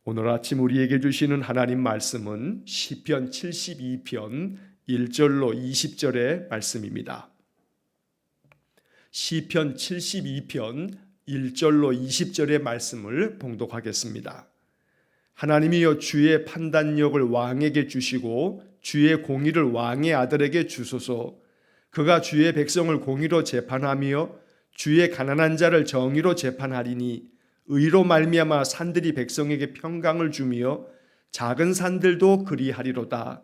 오늘 아침 우리에게 주시는 하나님 말씀은 시편 72편 1절로 20절의 말씀입니다. 시편 72편 1절로 20절의 말씀을 봉독하겠습니다. 하나님이여 주의 판단력을 왕에게 주시고 주의 공의를 왕의 아들에게 주소서. 그가 주의 백성을 공의로 재판하며 주의 가난한 자를 정의로 재판하리니 의로 말미암아 산들이 백성에게 평강을 주며 작은 산들도 그리하리로다.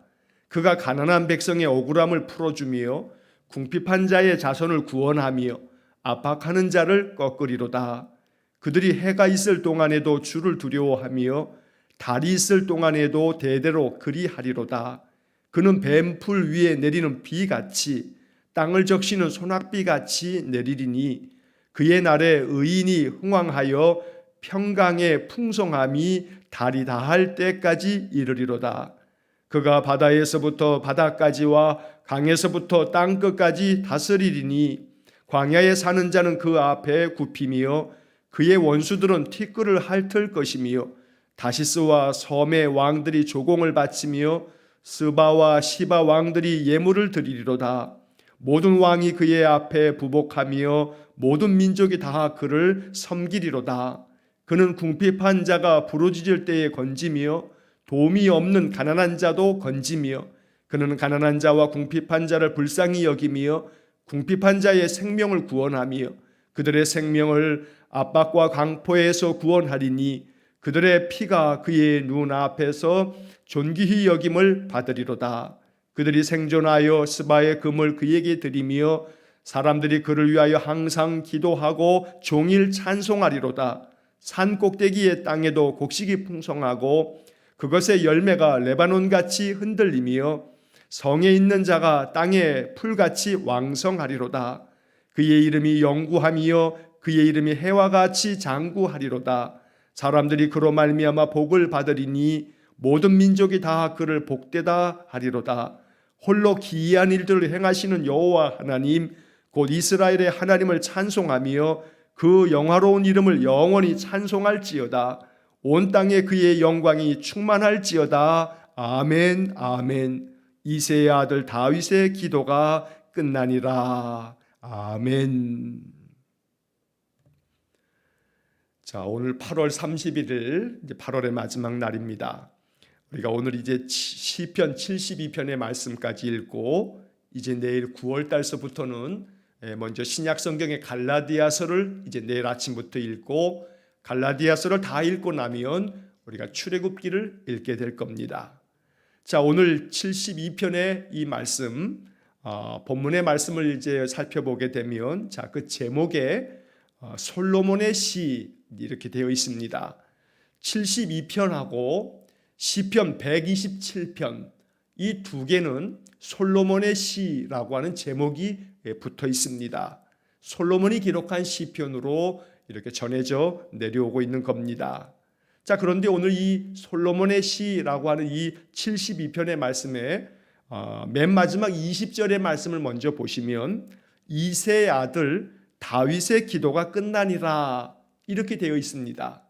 그가 가난한 백성의 억울함을 풀어주며 궁핍한 자의 자손을 구원하며 압박하는 자를 꺾으리로다. 그들이 해가 있을 동안에도 주를 두려워하며 달이 있을 동안에도 대대로 그리하리로다. 그는 뱀풀 위에 내리는 비같이 땅을 적시는 소낙비같이 내리리니 그의 날에 의인이 흥왕하여 평강의 풍성함이 달이 다할 때까지 이르리로다. 그가 바다에서부터 바다까지와 강에서부터 땅끝까지 다스리리니 광야에 사는 자는 그 앞에 굽히며 그의 원수들은 티끌을 핥을 것이며 다시스와 섬의 왕들이 조공을 바치며 스바와 시바 왕들이 예물을 드리리로다. 모든 왕이 그의 앞에 부복하며 모든 민족이 다 그를 섬기리로다. 그는 궁핍한 자가 부르짖을 때에 건지며 도움이 없는 가난한 자도 건지며 그는 가난한 자와 궁핍한 자를 불쌍히 여기며 궁핍한 자의 생명을 구원하며 그들의 생명을 압박과 강포에서 구원하리니 그들의 피가 그의 눈앞에서 존귀히 여김을 받으리로다. 그들이 생존하여 스바의 금을 그에게 드리며 사람들이 그를 위하여 항상 기도하고 종일 찬송하리로다. 산 꼭대기의 땅에도 곡식이 풍성하고 그것의 열매가 레바논같이 흔들리며 성에 있는 자가 땅에 풀같이 왕성하리로다. 그의 이름이 영구하며 그의 이름이 해와 같이 장구하리로다. 사람들이 그로 말미암아 복을 받으리니 모든 민족이 다 그를 복되다 하리로다. 홀로 기이한 일들을 행하시는 여호와 하나님 곧 이스라엘의 하나님을 찬송하며 그 영화로운 이름을 영원히 찬송할지어다. 온 땅에 그의 영광이 충만할지어다. 아멘 아멘. 이새의 아들 다윗의 기도가 끝나니라. 아멘. 자, 오늘 8월 31일 이제 8월의 마지막 날입니다. 우리가 오늘 이제 시편 72편의 말씀까지 읽고 이제 내일 9월 달서부터는 먼저 신약 성경의 갈라디아서를 이제 내일 아침부터 읽고 갈라디아서를 다 읽고 나면 우리가 출애굽기를 읽게 될 겁니다. 자, 오늘 72편의 이 말씀, 본문의 말씀을 이제 살펴보게 되면 자, 그 제목에 솔로몬의 시 이렇게 되어 있습니다. 72편하고 시편 127편 이 두 개는 솔로몬의 시라고 하는 제목이 붙어 있습니다. 솔로몬이 기록한 시편으로 이렇게 전해져 내려오고 있는 겁니다. 자, 그런데 오늘 이 솔로몬의 시라고 하는 이 72편의 말씀에 맨 마지막 20절의 말씀을 먼저 보시면 이새의 아들 다윗의 기도가 끝나니라 이렇게 되어 있습니다.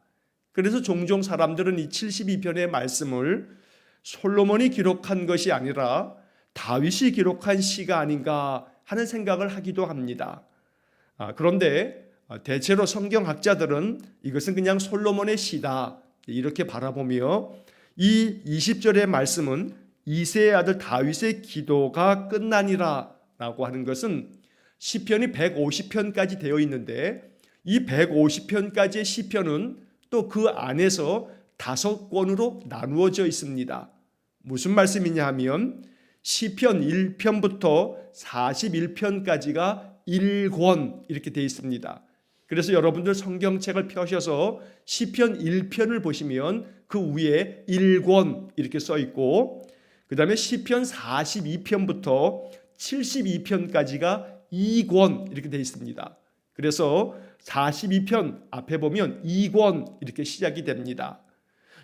그래서 종종 사람들은 이 72편의 말씀을 솔로몬이 기록한 것이 아니라 다윗이 기록한 시가 아닌가 하는 생각을 하기도 합니다. 그런데 대체로 성경학자들은 이것은 그냥 솔로몬의 시다 이렇게 바라보며 이 20절의 말씀은 이새의 아들 다윗의 기도가 끝나니라 라고 하는 것은 시편이 150편까지 되어 있는데 이 150편까지의 시편은 또 그 안에서 5권으로 나누어져 있습니다. 무슨 말씀이냐 하면 시편 1편부터 41편까지가 1권 이렇게 되어 있습니다. 그래서 여러분들 성경책을 펴셔서 시편 1편을 보시면 그 위에 1권 이렇게 써 있고 그 다음에 시편 42편부터 72편까지가 2권 이렇게 되어 있습니다. 그래서 42편 앞에 보면 2권 이렇게 시작이 됩니다.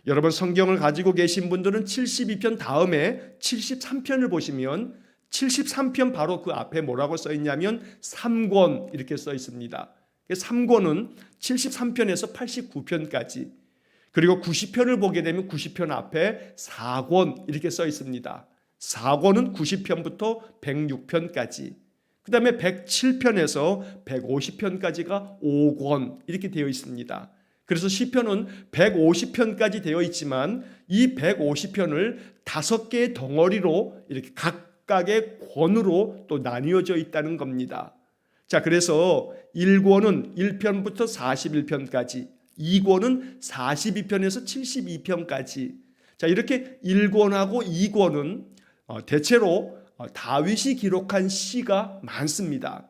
여러분 성경을 가지고 계신 분들은 72편 다음에 73편을 보시면 73편 바로 그 앞에 뭐라고 써 있냐면 3권 이렇게 써 있습니다. 3권은 73편에서 89편까지 그리고 90편을 보게 되면 90편 앞에 4권 이렇게 써 있습니다. 4권은 90편부터 106편까지, 그 다음에 107편에서 150편까지가 5권 이렇게 되어 있습니다. 그래서 시편은 150편까지 되어 있지만 이 150편을 5개의 덩어리로 이렇게 각각의 권으로 또 나뉘어져 있다는 겁니다. 자, 그래서 1권은 1편부터 41편까지, 2권은 42편에서 72편까지. 자, 이렇게 1권하고 2권은 대체로 다윗이 기록한 시가 많습니다.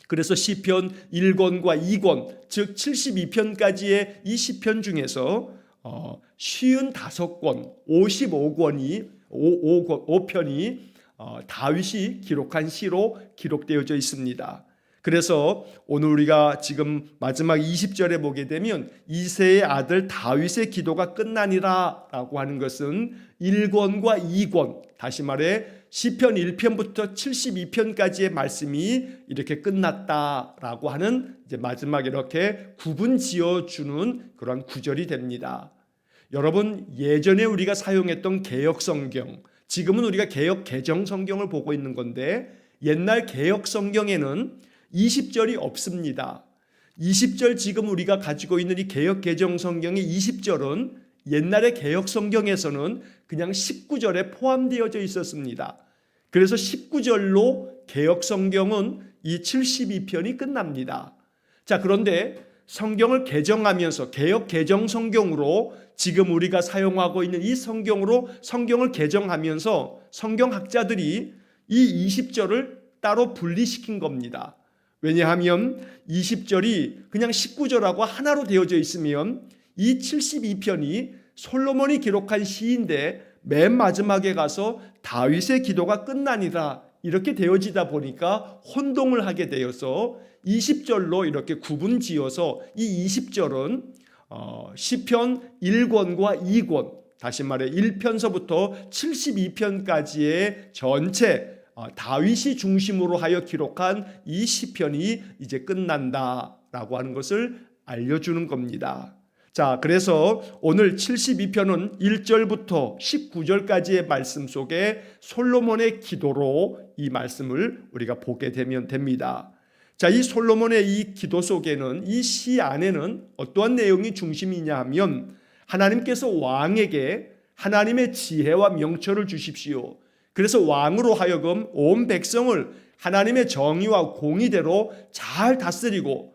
그래서 시편 1권과 2권, 즉 72편까지의 이 시편 중에서 55권, 5편이 다윗이 기록한 시로 기록되어져 있습니다. 그래서 오늘 우리가 지금 마지막 20절에 보게 되면 이새의 아들 다윗의 기도가 끝나니라 라고 하는 것은 1권과 2권, 다시 말해 시편 1편부터 72편까지의 말씀이 이렇게 끝났다라고 하는 이제 마지막 이렇게 구분 지어주는 그런 구절이 됩니다. 여러분, 예전에 우리가 사용했던 개역 성경, 지금은 우리가 개역 개정 성경을 보고 있는 건데 옛날 개역 성경에는 20절이 없습니다. 20절 지금 우리가 가지고 있는 이 개역 개정 성경의 20절은 옛날의 개역 성경에서는 그냥 19절에 포함되어져 있었습니다. 그래서 19절로 개역 성경은 이 72편이 끝납니다. 자, 그런데 성경을 개정하면서 개역 개정 성경으로 지금 우리가 사용하고 있는 이 성경으로 성경을 개정하면서 성경학자들이 이 20절을 따로 분리시킨 겁니다. 왜냐하면 20절이 그냥 19절하고 하나로 되어져 있으면 이 72편이 솔로몬이 기록한 시인데 맨 마지막에 가서 다윗의 기도가 끝나니라 이렇게 되어지다 보니까 혼동을 하게 되어서 20절로 이렇게 구분 지어서 이 20절은 시편 1권과 2권, 다시 말해 1편서부터 72편까지의 전체 다윗이 중심으로 하여 기록한 이 시편이 이제 끝난다라고 하는 것을 알려주는 겁니다. 자, 그래서 오늘 72편은 1절부터 19절까지의 말씀 속에 솔로몬의 기도로 이 말씀을 우리가 보게 되면 됩니다. 자, 이 솔로몬의 이 기도 속에는, 이 시 안에는 어떠한 내용이 중심이냐 하면 하나님께서 왕에게 하나님의 지혜와 명철을 주십시오. 그래서 왕으로 하여금 온 백성을 하나님의 정의와 공의대로 잘 다스리고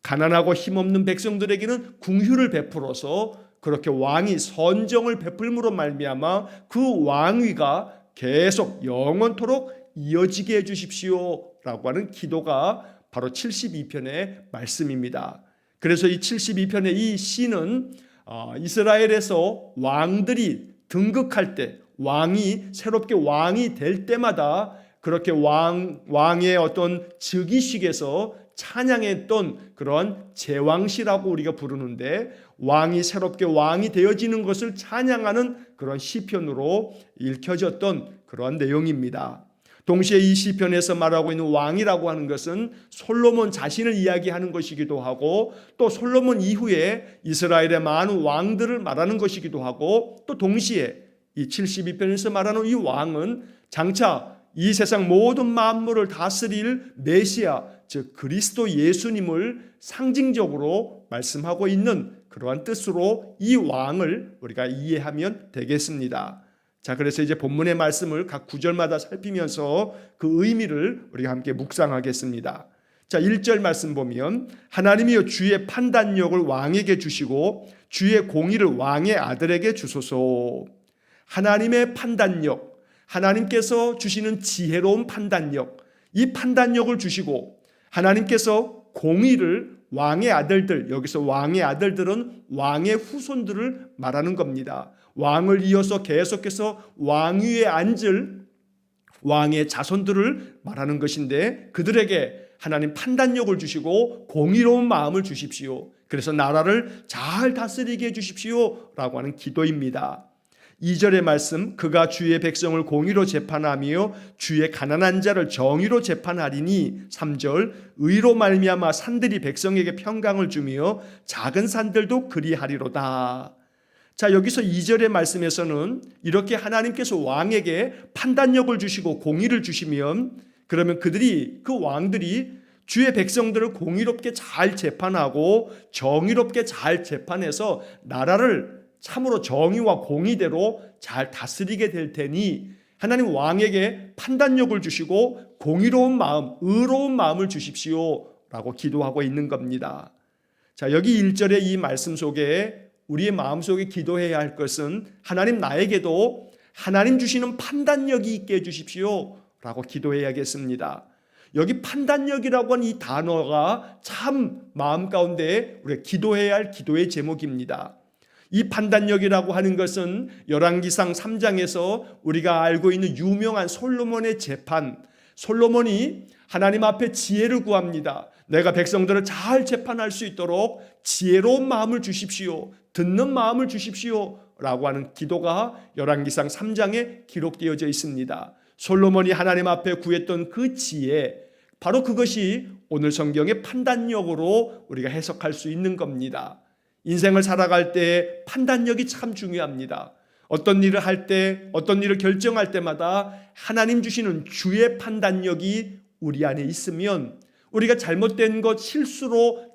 가난하고 힘없는 백성들에게는 긍휼을 베풀어서 그렇게 왕이 선정을 베풀므로 말미암아 그 왕위가 계속 영원토록 이어지게 해주십시오 라고 하는 기도가 바로 72편의 말씀입니다. 그래서 이 72편의 이 시는 이스라엘에서 왕들이 등극할 때, 왕이 새롭게 왕이 될 때마다 그렇게 왕의 어떤 즉위식에서 찬양했던 그런 제왕시라고 우리가 부르는데, 왕이 새롭게 왕이 되어지는 것을 찬양하는 그런 시편으로 읽혀졌던 그런 내용입니다. 동시에 이 시편에서 말하고 있는 왕이라고 하는 것은 솔로몬 자신을 이야기하는 것이기도 하고, 또 솔로몬 이후에 이스라엘의 많은 왕들을 말하는 것이기도 하고, 또 동시에 이 72편에서 말하는 이 왕은 장차 이 세상 모든 만물을 다스릴 메시아, 즉 그리스도 예수님을 상징적으로 말씀하고 있는 그러한 뜻으로 이 왕을 우리가 이해하면 되겠습니다. 자, 그래서 이제 본문의 말씀을 각 구절마다 살피면서 그 의미를 우리가 함께 묵상하겠습니다. 자, 1절 말씀 보면 하나님이여 주의 판단력을 왕에게 주시고 주의 공의를 왕의 아들에게 주소서. 하나님의 판단력, 하나님께서 주시는 지혜로운 판단력, 이 판단력을 주시고 하나님께서 공의를 왕의 아들들, 여기서 왕의 아들들은 왕의 후손들을 말하는 겁니다. 왕을 이어서 계속해서 왕위에 앉을 왕의 자손들을 말하는 것인데, 그들에게 하나님 판단력을 주시고 공의로운 마음을 주십시오. 그래서 나라를 잘 다스리게 해주십시오 라고 하는 기도입니다. 2절의 말씀, 그가 주의 백성을 공의로 재판하며 주의 가난한 자를 정의로 재판하리니. 3절, 의로 말미암아 산들이 백성에게 평강을 주며 작은 산들도 그리하리로다. 자, 여기서 2절의 말씀에서는 이렇게 하나님께서 왕에게 판단력을 주시고 공의를 주시면, 그러면 그 왕들이 주의 백성들을 공의롭게 잘 재판하고 정의롭게 잘 재판해서 나라를 참으로 정의와 공의대로 잘 다스리게 될 테니 하나님 왕에게 판단력을 주시고 공의로운 마음, 의로운 마음을 주십시오 라고 기도하고 있는 겁니다. 자, 여기 1절의 이 말씀 속에 우리의 마음속에 기도해야 할 것은 하나님 나에게도 하나님 주시는 판단력이 있게 해주십시오 라고 기도해야겠습니다. 여기 판단력이라고 하는 이 단어가 참 마음 가운데 우리가 기도해야 할 기도의 제목입니다. 이 판단력이라고 하는 것은 열왕기상 3장에서 우리가 알고 있는 유명한 솔로몬의 재판, 솔로몬이 하나님 앞에 지혜를 구합니다. 내가 백성들을 잘 재판할 수 있도록 지혜로운 마음을 주십시오, 듣는 마음을 주십시오 라고 하는 기도가 열왕기상 3장에 기록되어져 있습니다. 솔로몬이 하나님 앞에 구했던 그 지혜, 바로 그것이 오늘 성경의 판단력으로 우리가 해석할 수 있는 겁니다. 인생을 살아갈 때 판단력이 참 중요합니다. 어떤 일을 할 때, 어떤 일을 결정할 때마다 하나님 주시는 주의 판단력이 우리 안에 있으면 우리가 잘못된 것, 실수로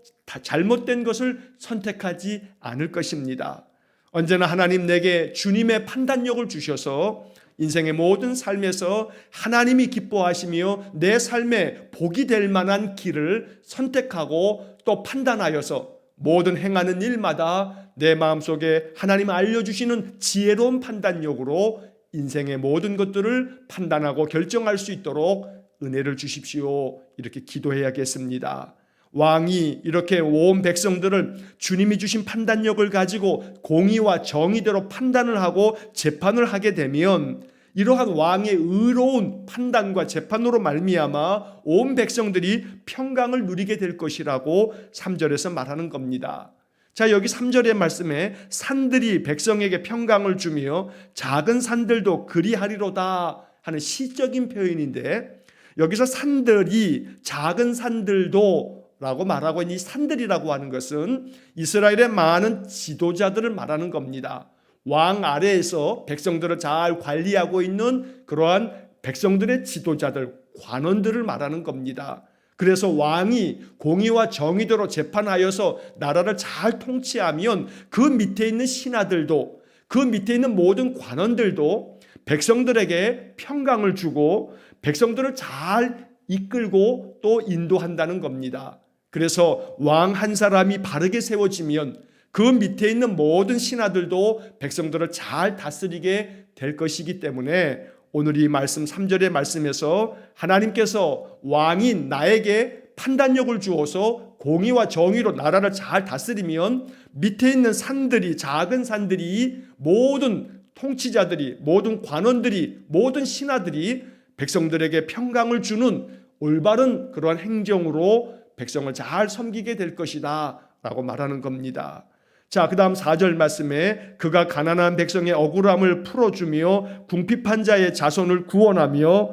잘못된 것을 선택하지 않을 것입니다. 언제나 하나님 내게 주님의 판단력을 주셔서 인생의 모든 삶에서 하나님이 기뻐하시며 내 삶에 복이 될 만한 길을 선택하고 또 판단하여서 모든 행하는 일마다 내 마음속에 하나님 알려주시는 지혜로운 판단력으로 인생의 모든 것들을 판단하고 결정할 수 있도록 은혜를 주십시오. 이렇게 기도해야겠습니다. 왕이 이렇게 온 백성들을 주님이 주신 판단력을 가지고 공의와 정의대로 판단을 하고 재판을 하게 되면 이러한 왕의 의로운 판단과 재판으로 말미암아 온 백성들이 평강을 누리게 될 것이라고 3절에서 말하는 겁니다. 자, 여기 3절의 말씀에 산들이 백성에게 평강을 주며 작은 산들도 그리하리로다 하는 시적인 표현인데, 여기서 산들이 작은 산들도 라고 말하고 있는 이 산들이라고 하는 것은 이스라엘의 많은 지도자들을 말하는 겁니다. 왕 아래에서 백성들을 잘 관리하고 있는 그러한 백성들의 지도자들, 관원들을 말하는 겁니다. 그래서 왕이 공의와 정의대로 재판하여서 나라를 잘 통치하면 그 밑에 있는 신하들도, 그 밑에 있는 모든 관원들도 백성들에게 평강을 주고 백성들을 잘 이끌고 또 인도한다는 겁니다. 그래서 왕 한 사람이 바르게 세워지면 그 밑에 있는 모든 신하들도 백성들을 잘 다스리게 될 것이기 때문에 오늘 이 말씀 3절의 말씀에서 하나님께서 왕인 나에게 판단력을 주어서 공의와 정의로 나라를 잘 다스리면 밑에 있는 산들이, 작은 산들이, 모든 통치자들이, 모든 관원들이, 모든 신하들이 백성들에게 평강을 주는 올바른 그러한 행정으로 백성을 잘 섬기게 될 것이다 라고 말하는 겁니다. 자, 그 다음 4절 말씀에 그가 가난한 백성의 억울함을 풀어주며 궁핍한 자의 자손을 구원하며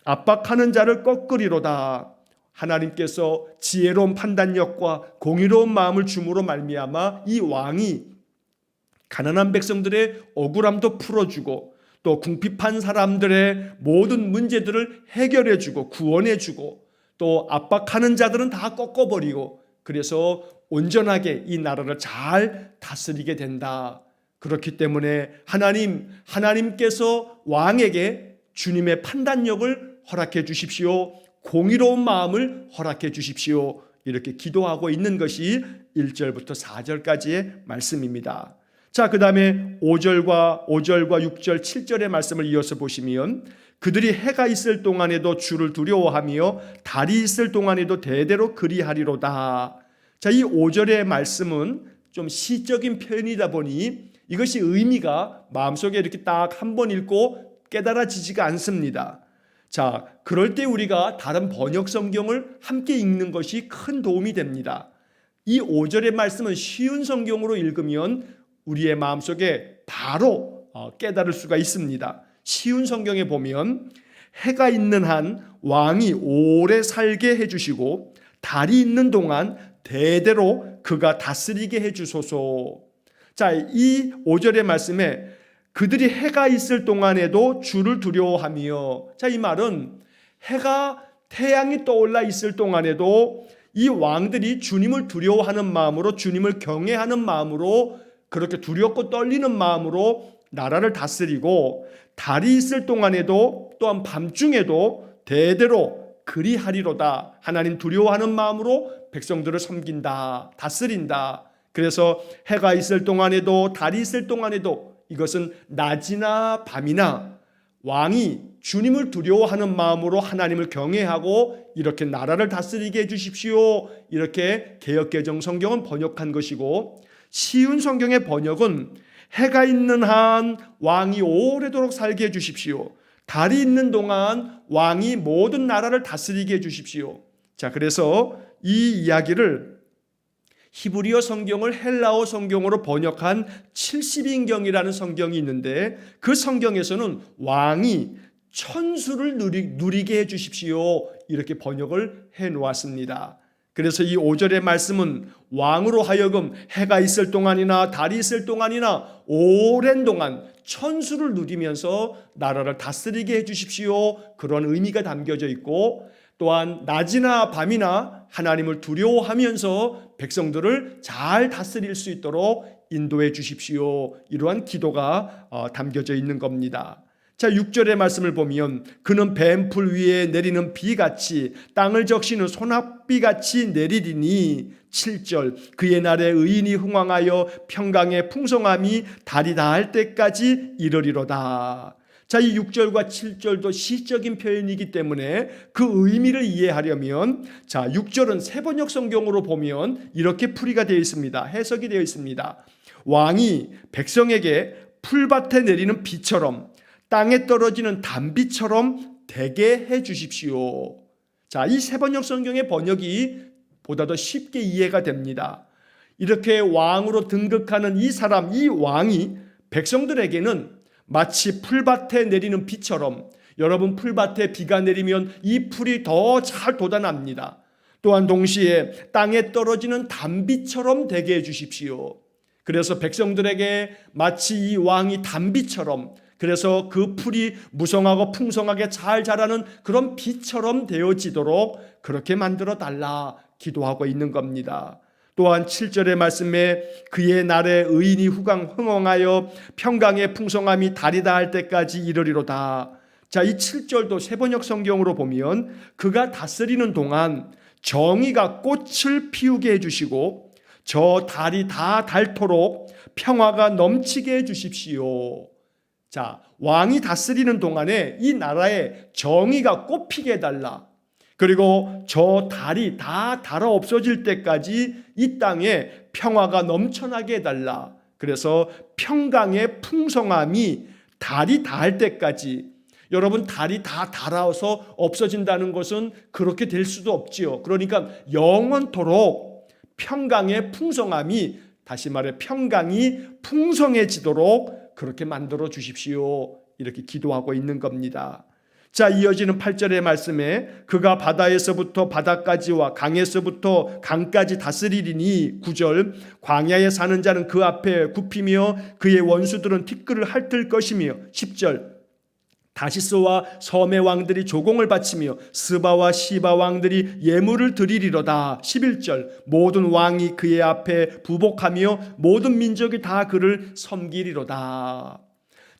압박하는 자를 꺾으리로다. 하나님께서 지혜로운 판단력과 공의로운 마음을 줌으로 말미암아 이 왕이 가난한 백성들의 억울함도 풀어주고 또 궁핍한 사람들의 모든 문제들을 해결해주고 구원해주고 또 압박하는 자들은 다 꺾어버리고 그래서 온전하게 이 나라를 잘 다스리게 된다. 그렇기 때문에 하나님께서 왕에게 주님의 판단력을 허락해 주십시오. 공의로운 마음을 허락해 주십시오. 이렇게 기도하고 있는 것이 1절부터 4절까지의 말씀입니다. 자, 그 다음에 5절과 6절, 7절의 말씀을 이어서 보시면 그들이 해가 있을 동안에도 주를 두려워하며 달이 있을 동안에도 대대로 그리하리로다. 자, 이 5절의 말씀은 좀 시적인 표현이다 보니 이것이 의미가 마음속에 이렇게 딱 한 번 읽고 깨달아지지가 않습니다. 자, 그럴 때 우리가 다른 번역 성경을 함께 읽는 것이 큰 도움이 됩니다. 이 5절의 말씀은 쉬운 성경으로 읽으면 우리의 마음속에 바로 깨달을 수가 있습니다. 쉬운 성경에 보면 해가 있는 한 왕이 오래 살게 해주시고 달이 있는 동안 대대로 그가 다스리게 해주소서. 자, 이 5절의 말씀에 그들이 해가 있을 동안에도 주를 두려워하며, 자, 이 말은 태양이 떠올라 있을 동안에도 이 왕들이 주님을 두려워하는 마음으로, 주님을 경외하는 마음으로, 그렇게 두렵고 떨리는 마음으로 나라를 다스리고, 달이 있을 동안에도 또한 밤중에도 대대로 그리하리로다. 하나님 두려워하는 마음으로 백성들을 섬긴다, 다스린다. 그래서 해가 있을 동안에도 달이 있을 동안에도, 이것은 낮이나 밤이나 왕이 주님을 두려워하는 마음으로 하나님을 경외하고 이렇게 나라를 다스리게 해주십시오. 이렇게 개역개정 성경은 번역한 것이고, 쉬운 성경의 번역은 해가 있는 한 왕이 오래도록 살게 해주십시오. 달이 있는 동안 왕이 모든 나라를 다스리게 해주십시오. 자, 그래서 이 이야기를 히브리어 성경을 헬라어 성경으로 번역한 70인경이라는 성경이 있는데, 그 성경에서는 왕이 천수를 누리게 해주십시오. 이렇게 번역을 해 놓았습니다. 그래서 이 5절의 말씀은 왕으로 하여금 해가 있을 동안이나 달이 있을 동안이나 오랜 동안 천수를 누리면서 나라를 다스리게 해주십시오. 그런 의미가 담겨져 있고, 또한 낮이나 밤이나 하나님을 두려워하면서 백성들을 잘 다스릴 수 있도록 인도해 주십시오. 이러한 기도가 담겨져 있는 겁니다. 자, 6절의 말씀을 보면 그는 뱀풀 위에 내리는 비같이 땅을 적시는 소낙비같이 내리리니, 7절 그의 날에 의인이 흥왕하여 평강의 풍성함이 달이 다할 때까지 이르리로다. 자, 이 6절과 7절도 시적인 표현이기 때문에 그 의미를 이해하려면, 자, 6절은 세번역 성경으로 보면 이렇게 풀이가 되어 있습니다. 해석이 되어 있습니다. 왕이 백성에게 풀밭에 내리는 비처럼 땅에 떨어지는 단비처럼 되게 해 주십시오. 자, 이 세번역 성경의 번역이 보다 더 쉽게 이해가 됩니다. 이렇게 왕으로 등극하는 이 사람, 이 왕이 백성들에게는 마치 풀밭에 내리는 비처럼, 여러분 풀밭에 비가 내리면 이 풀이 더 잘 돋아납니다. 또한 동시에 땅에 떨어지는 단비처럼 되게 해 주십시오. 그래서 백성들에게 마치 이 왕이 단비처럼, 그래서 그 풀이 무성하고 풍성하게 잘 자라는 그런 비처럼 되어지도록 그렇게 만들어 달라 기도하고 있는 겁니다. 또한 7절의 말씀에 그의 날에 의인이 흥왕하여 평강의 풍성함이 달이 닿을 때까지 이르리로다. 자, 이 7절도 세번역 성경으로 보면 그가 다스리는 동안 정의가 꽃을 피우게 해주시고 저 달이 다 닳도록 평화가 넘치게 해주십시오. 자, 왕이 다스리는 동안에 이 나라에 정의가 꽃피게 해달라. 그리고 저 달이 다 닳아 없어질 때까지 이 땅에 평화가 넘쳐나게 해달라. 그래서 평강의 풍성함이 달이 닿을 때까지, 여러분 달이 다 닳아서 없어진다는 것은 그렇게 될 수도 없지요. 그러니까 영원토록 평강의 풍성함이, 다시 말해 평강이 풍성해지도록 그렇게 만들어 주십시오. 이렇게 기도하고 있는 겁니다. 자, 이어지는 8절의 말씀에 그가 바다에서부터 바다까지와 강에서부터 강까지 다스리리니, 9절 광야에 사는 자는 그 앞에 굽히며 그의 원수들은 티끌을 핥을 것이며, 10절 다시스와 섬의 왕들이 조공을 바치며 스바와 시바 왕들이 예물을 드리리로다. 11절 모든 왕이 그의 앞에 부복하며 모든 민족이 다 그를 섬기리로다.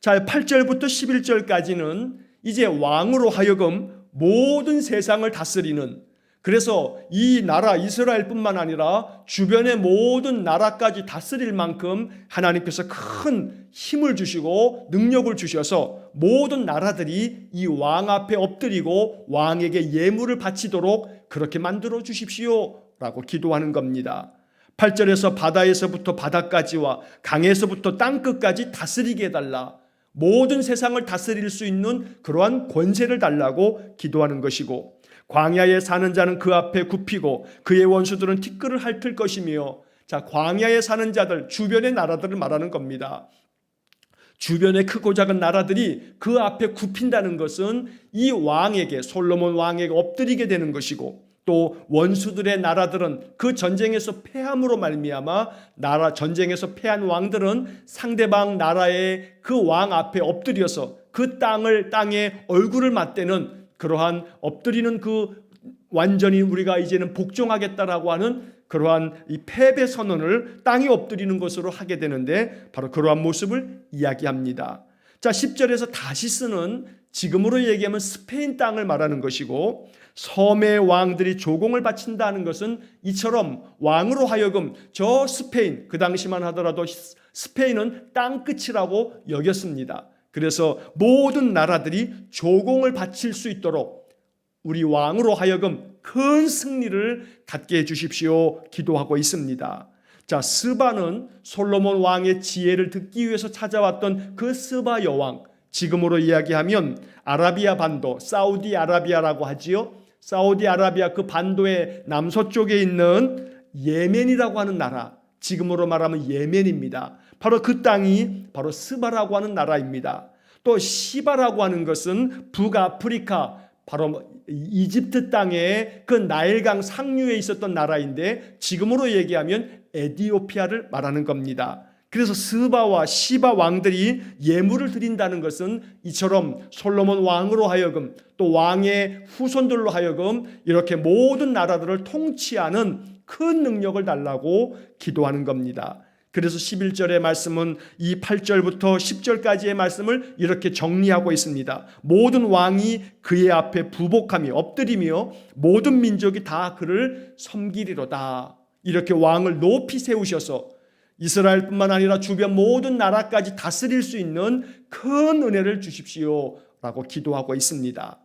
자, 8절부터 11절까지는 이제 왕으로 하여금 모든 세상을 다스리는, 그래서 이 나라 이스라엘뿐만 아니라 주변의 모든 나라까지 다스릴 만큼 하나님께서 큰 힘을 주시고 능력을 주셔서 모든 나라들이 이 왕 앞에 엎드리고 왕에게 예물을 바치도록 그렇게 만들어 주십시오 라고 기도하는 겁니다. 8절에서 바다에서부터 바다까지와 강에서부터 땅끝까지 다스리게 해달라. 모든 세상을 다스릴 수 있는 그러한 권세를 달라고 기도하는 것이고, 광야에 사는 자는 그 앞에 굽히고 그의 원수들은 티끌을 핥을 것이며, 자, 광야에 사는 자들, 주변의 나라들을 말하는 겁니다. 주변의 크고 작은 나라들이 그 앞에 굽힌다는 것은 이 왕에게, 솔로몬 왕에게 엎드리게 되는 것이고, 또 원수들의 나라들은 그 전쟁에서 패함으로 말미암아 전쟁에서 패한 왕들은 상대방 나라의 그 왕 앞에 엎드려서 그 땅에 얼굴을 맞대는 그러한 엎드리는 그 완전히 우리가 이제는 복종하겠다라고 하는 그러한 이 패배 선언을 땅에 엎드리는 것으로 하게 되는데, 바로 그러한 모습을 이야기합니다. 자, 10절에서 다시스는 지금으로 얘기하면 스페인 땅을 말하는 것이고, 섬의 왕들이 조공을 바친다는 것은 이처럼 왕으로 하여금 저 스페인, 그 당시만 하더라도 스페인은 땅끝이라고 여겼습니다. 그래서 모든 나라들이 조공을 바칠 수 있도록 우리 왕으로 하여금 큰 승리를 갖게 해주십시오 기도하고 있습니다. 자, 스바는 솔로몬 왕의 지혜를 듣기 위해서 찾아왔던 그 스바 여왕, 지금으로 이야기하면 아라비아 반도, 사우디아라비아라고 하지요. 사우디아라비아 그 반도의 남서쪽에 있는 예멘이라고 하는 나라, 지금으로 말하면 예멘입니다. 바로 그 땅이 바로 스바라고 하는 나라입니다. 또 시바라고 하는 것은 북아프리카, 바로 이집트 땅에 그 나일강 상류에 있었던 나라인데, 지금으로 얘기하면 에티오피아를 말하는 겁니다. 그래서 스바와 시바 왕들이 예물을 드린다는 것은 이처럼 솔로몬 왕으로 하여금, 또 왕의 후손들로 하여금 이렇게 모든 나라들을 통치하는 큰 능력을 달라고 기도하는 겁니다. 그래서 11절의 말씀은 이 8절부터 10절까지의 말씀을 이렇게 정리하고 있습니다. 모든 왕이 그의 앞에 부복하며 엎드리며 모든 민족이 다 그를 섬기리로다. 이렇게 왕을 높이 세우셔서 이스라엘뿐만 아니라 주변 모든 나라까지 다스릴 수 있는 큰 은혜를 주십시오 라고 기도하고 있습니다.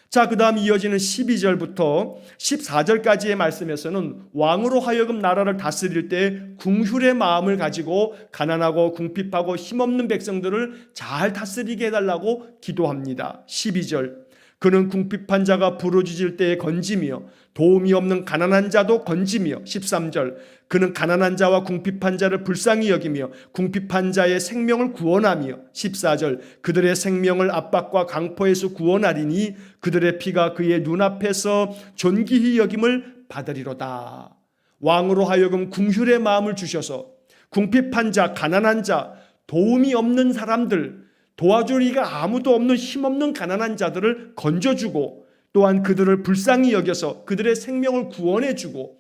자, 그 다음 이어지는 12절부터 14절까지의 말씀에서는 왕으로 하여금 나라를 다스릴 때 궁휼의 마음을 가지고 가난하고 궁핍하고 힘없는 백성들을 잘 다스리게 해달라고 기도합니다. 12절, 그는 궁핍한 자가 부르짖을 때에 건지며 도움이 없는 가난한 자도 건지며. 13절, 그는 가난한 자와 궁핍한 자를 불쌍히 여기며 궁핍한 자의 생명을 구원하며. 14절, 그들의 생명을 압박과 강포에서 구원하리니 그들의 피가 그의 눈앞에서 존귀히 여김을 받으리로다. 왕으로 하여금 궁휼의 마음을 주셔서 궁핍한 자, 가난한 자, 도움이 없는 사람들, 도와줄 이가 아무도 없는 힘없는 가난한 자들을 건져주고, 또한 그들을 불쌍히 여겨서 그들의 생명을 구원해주고,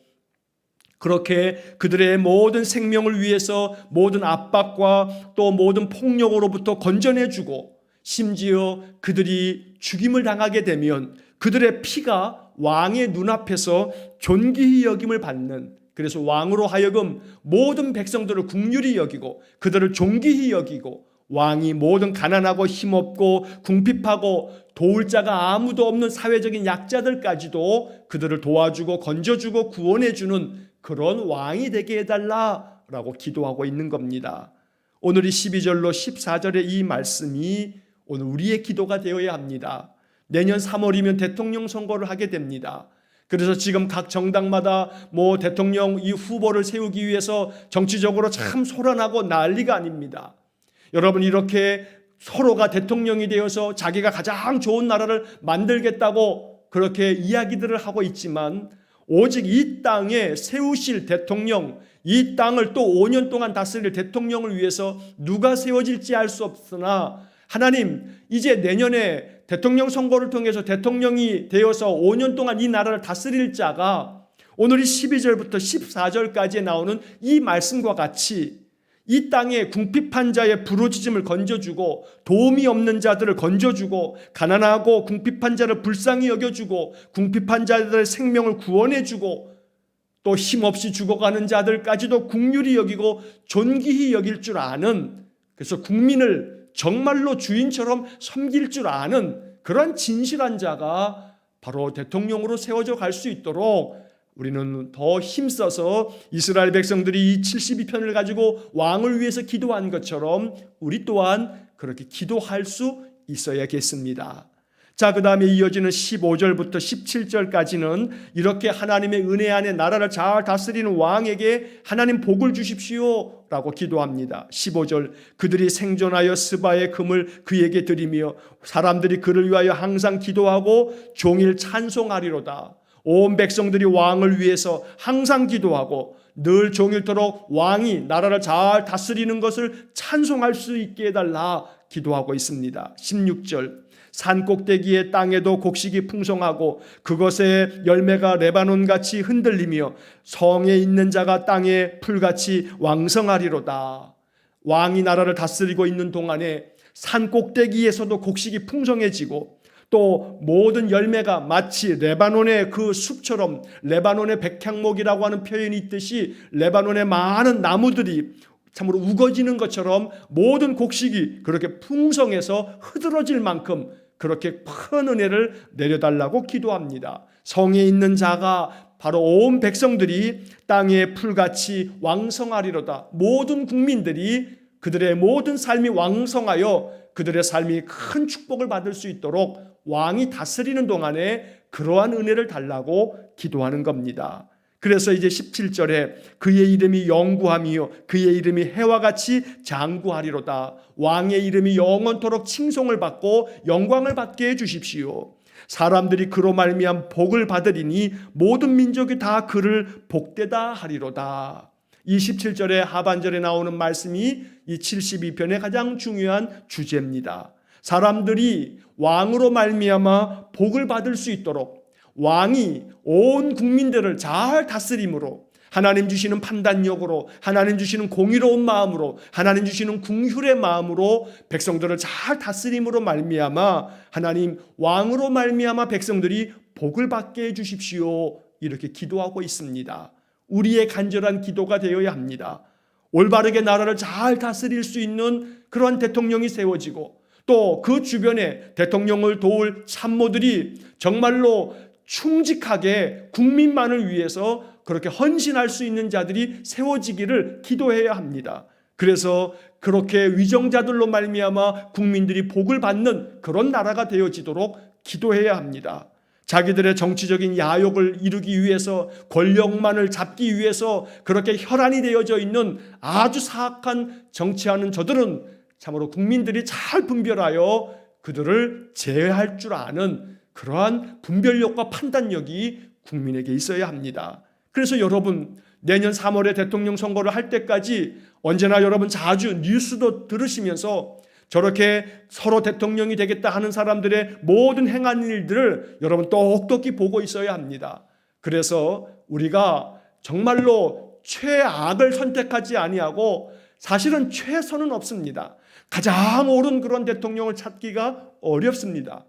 그렇게 그들의 모든 생명을 위해서 모든 압박과 또 모든 폭력으로부터 건져내주고, 심지어 그들이 죽임을 당하게 되면 그들의 피가 왕의 눈앞에서 존귀히 여김을 받는, 그래서 왕으로 하여금 모든 백성들을 긍휼히 여기고 그들을 존귀히 여기고, 왕이 모든 가난하고 힘없고 궁핍하고 도울 자가 아무도 없는 사회적인 약자들까지도 그들을 도와주고 건져주고 구원해주는 그런 왕이 되게 해달라라고 기도하고 있는 겁니다. 오늘 이 12절로 14절의 이 말씀이 오늘 우리의 기도가 되어야 합니다. 내년 3월이면 대통령 선거를 하게 됩니다. 그래서 지금 각 정당마다 대통령 이 후보를 세우기 위해서 정치적으로 참 소란하고 난리가 아닙니다. 여러분, 이렇게 서로가 대통령이 되어서 자기가 가장 좋은 나라를 만들겠다고 그렇게 이야기들을 하고 있지만, 오직 이 땅에 세우실 대통령, 이 땅을 또 5년 동안 다스릴 대통령을 위해서 누가 세워질지 알 수 없으나, 하나님, 이제 내년에 대통령 선거를 통해서 대통령이 되어서 5년 동안 이 나라를 다스릴 자가 오늘 이 12절부터 14절까지에 나오는 이 말씀과 같이 이 땅에 궁핍한 자의 부르짖음을 건져주고 도움이 없는 자들을 건져주고 가난하고 궁핍한 자를 불쌍히 여겨주고 궁핍한 자들의 생명을 구원해주고 또 힘없이 죽어가는 자들까지도 긍휼히 여기고 존귀히 여길 줄 아는, 그래서 국민을 정말로 주인처럼 섬길 줄 아는 그런 진실한 자가 바로 대통령으로 세워져 갈 수 있도록 우리는 더 힘써서 이스라엘 백성들이 이 72편을 가지고 왕을 위해서 기도한 것처럼 우리 또한 그렇게 기도할 수 있어야겠습니다. 자, 그 다음에 이어지는 15절부터 17절까지는 이렇게 하나님의 은혜 안에 나라를 잘 다스리는 왕에게 하나님 복을 주십시오 라고 기도합니다. 15절, 그들이 생존하여 스바의 금을 그에게 드리며 사람들이 그를 위하여 항상 기도하고 종일 찬송하리로다. 온 백성들이 왕을 위해서 항상 기도하고 늘 종일토록 왕이 나라를 잘 다스리는 것을 찬송할 수 있게 해달라 기도하고 있습니다. 16절, 산 꼭대기의 땅에도 곡식이 풍성하고 그것의 열매가 레바논같이 흔들리며 성에 있는 자가 땅에 풀같이 왕성하리로다. 왕이 나라를 다스리고 있는 동안에 산 꼭대기에서도 곡식이 풍성해지고 또 모든 열매가 마치 레바논의 그 숲처럼, 레바논의 백향목이라고 하는 표현이 있듯이 레바논의 많은 나무들이 참으로 우거지는 것처럼 모든 곡식이 그렇게 풍성해서 흐드러질 만큼 그렇게 큰 은혜를 내려달라고 기도합니다. 성에 있는 자가 바로 온 백성들이 땅의 풀같이 왕성하리로다. 모든 국민들이 그들의 모든 삶이 왕성하여 그들의 삶이 큰 축복을 받을 수 있도록 왕이 다스리는 동안에 그러한 은혜를 달라고 기도하는 겁니다. 그래서 이제 17절에 그의 이름이 영구하며 그의 이름이 해와 같이 장구하리로다. 왕의 이름이 영원토록 칭송을 받고 영광을 받게 해주십시오. 사람들이 그로 말미암아 복을 받으리니 모든 민족이 다 그를 복되다 하리로다. 이 17절의 하반절에 나오는 말씀이 이 72편의 가장 중요한 주제입니다. 사람들이 왕으로 말미암아 복을 받을 수 있도록 왕이 온 국민들을 잘 다스림으로 하나님 주시는 판단력으로 하나님 주시는 공의로운 마음으로 하나님 주시는 긍휼의 마음으로 백성들을 잘 다스림으로 말미암아 하나님 왕으로 말미암아 백성들이 복을 받게 해주십시오 이렇게 기도하고 있습니다. 우리의 간절한 기도가 되어야 합니다. 올바르게 나라를 잘 다스릴 수 있는 그러한 대통령이 세워지고 또 그 주변에 대통령을 도울 참모들이 정말로 충직하게 국민만을 위해서 그렇게 헌신할 수 있는 자들이 세워지기를 기도해야 합니다. 그래서 그렇게 위정자들로 말미암아 국민들이 복을 받는 그런 나라가 되어지도록 기도해야 합니다. 자기들의 정치적인 야욕을 이루기 위해서 권력만을 잡기 위해서 그렇게 혈안이 되어져 있는 아주 사악한 정치하는 저들은 참으로 국민들이 잘 분별하여 그들을 제어할 줄 아는 그러한 분별력과 판단력이 국민에게 있어야 합니다. 그래서 여러분 내년 3월에 대통령 선거를 할 때까지 언제나 여러분 자주 뉴스도 들으시면서 저렇게 서로 대통령이 되겠다 하는 사람들의 모든 행한 일들을 여러분 똑똑히 보고 있어야 합니다. 그래서 우리가 정말로 최악을 선택하지 아니하고 사실은 최선은 없습니다. 가장 옳은 그런 대통령을 찾기가 어렵습니다.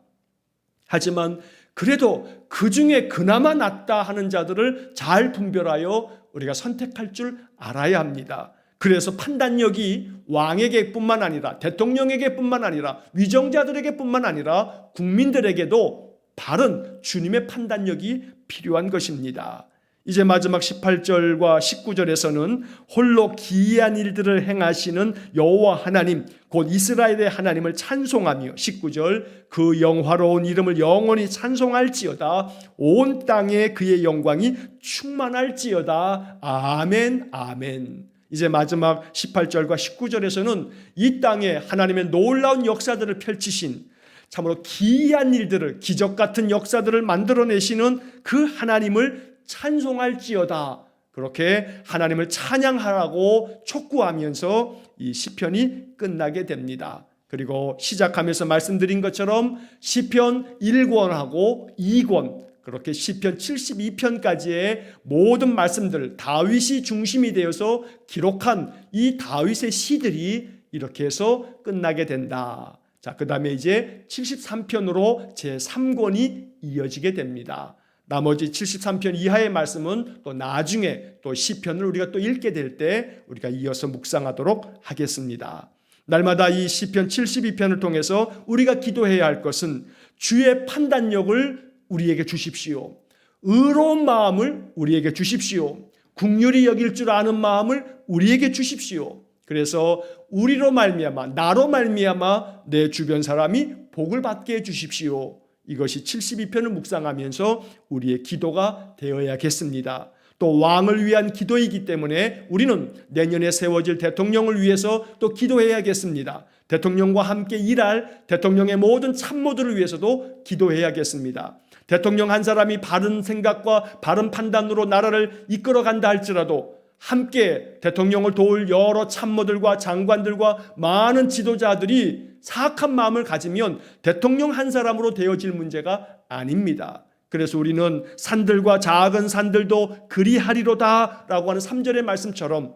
하지만 그래도 그 중에 그나마 낫다 하는 자들을 잘 분별하여 우리가 선택할 줄 알아야 합니다. 그래서 판단력이 왕에게뿐만 아니라 대통령에게뿐만 아니라 위정자들에게뿐만 아니라 국민들에게도 바른 주님의 판단력이 필요한 것입니다. 이제 마지막 18절과 19절에서는 홀로 기이한 일들을 행하시는 여호와 하나님 곧 이스라엘의 하나님을 찬송하며 19절 그 영화로운 이름을 영원히 찬송할지어다 온 땅에 그의 영광이 충만할지어다 아멘 아멘. 이제 마지막 18절과 19절에서는 이 땅에 하나님의 놀라운 역사들을 펼치신 참으로 기이한 일들을 기적 같은 역사들을 만들어내시는 그 하나님을 찬송할지어다 그렇게 하나님을 찬양하라고 촉구하면서 이 시편이 끝나게 됩니다. 그리고 시작하면서 말씀드린 것처럼 시편 1권하고 2권 그렇게 시편 72편까지의 모든 말씀들 다윗이 중심이 되어서 기록한 이 다윗의 시들이 이렇게 해서 끝나게 된다. 자, 그 다음에 이제 73편으로 제3권이 이어지게 됩니다. 나머지 73편 이하의 말씀은 또 나중에 또 시편을 우리가 또 읽게 될 때 우리가 이어서 묵상하도록 하겠습니다. 날마다 이 시편 72편을 통해서 우리가 기도해야 할 것은 주의 판단력을 우리에게 주십시오. 의로운 마음을 우리에게 주십시오. 긍휼히 여길 줄 아는 마음을 우리에게 주십시오. 그래서 우리로 말미암아 나로 말미암아 내 주변 사람이 복을 받게 해 주십시오. 이것이 72편을 묵상하면서 우리의 기도가 되어야겠습니다. 또 왕을 위한 기도이기 때문에 우리는 내년에 세워질 대통령을 위해서 또 기도해야겠습니다. 대통령과 함께 일할 대통령의 모든 참모들을 위해서도 기도해야겠습니다. 대통령 한 사람이 바른 생각과 바른 판단으로 나라를 이끌어간다 할지라도 함께 대통령을 도울 여러 참모들과 장관들과 많은 지도자들이 사악한 마음을 가지면 대통령 한 사람으로 되어질 문제가 아닙니다. 그래서 우리는 산들과 작은 산들도 그리하리로다 라고 하는 3절의 말씀처럼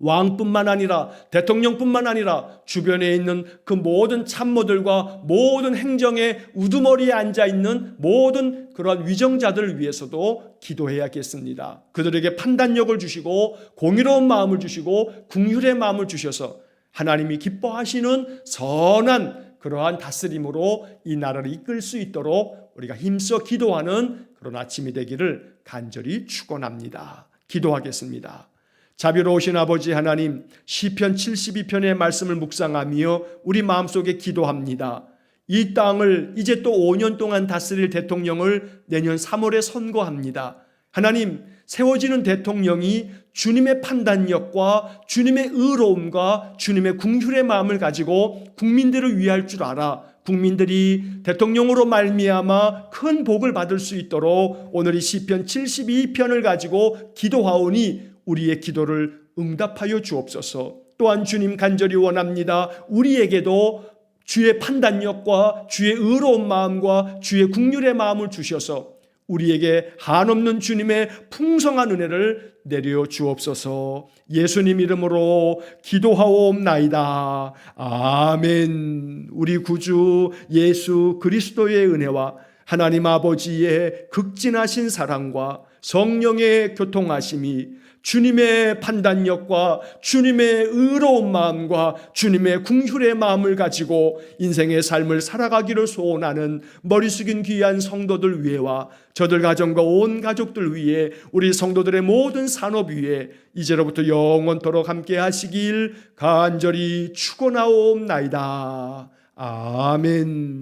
왕뿐만 아니라 대통령뿐만 아니라 주변에 있는 그 모든 참모들과 모든 행정의 우두머리에 앉아있는 모든 그러한 위정자들을 위해서도 기도해야겠습니다. 그들에게 판단력을 주시고 공의로운 마음을 주시고 긍휼의 마음을 주셔서 하나님이 기뻐하시는 선한 그러한 다스림으로 이 나라를 이끌 수 있도록 우리가 힘써 기도하는 그런 아침이 되기를 간절히 축원합니다. 기도하겠습니다. 자비로우신 아버지 하나님, 시편 72편의 말씀을 묵상하며 우리 마음속에 기도합니다. 이 땅을 이제 또 5년 동안 다스릴 대통령을 내년 3월에 선거합니다. 하나님, 세워지는 대통령이 주님의 판단력과 주님의 의로움과 주님의 긍휼의 마음을 가지고 국민들을 위할 줄 알아 국민들이 대통령으로 말미암아 큰 복을 받을 수 있도록 오늘 이 시편 72편을 가지고 기도하오니 우리의 기도를 응답하여 주옵소서. 또한 주님 간절히 원합니다. 우리에게도 주의 판단력과 주의 의로운 마음과 주의 긍휼의 마음을 주셔서 우리에게 한없는 주님의 풍성한 은혜를 내려 주옵소서. 예수님 이름으로 기도하옵나이다. 아멘. 우리 구주 예수 그리스도의 은혜와 하나님 아버지의 극진하신 사랑과 성령의 교통하심이 주님의 판단력과 주님의 의로운 마음과 주님의 긍휼의 마음을 가지고 인생의 삶을 살아가기를 소원하는 머리 숙인 귀한 성도들 위에와 저들 가정과 온 가족들 위에 우리 성도들의 모든 산업 위에 이제로부터 영원토록 함께 하시길 간절히 축원하옵나이다. 아멘.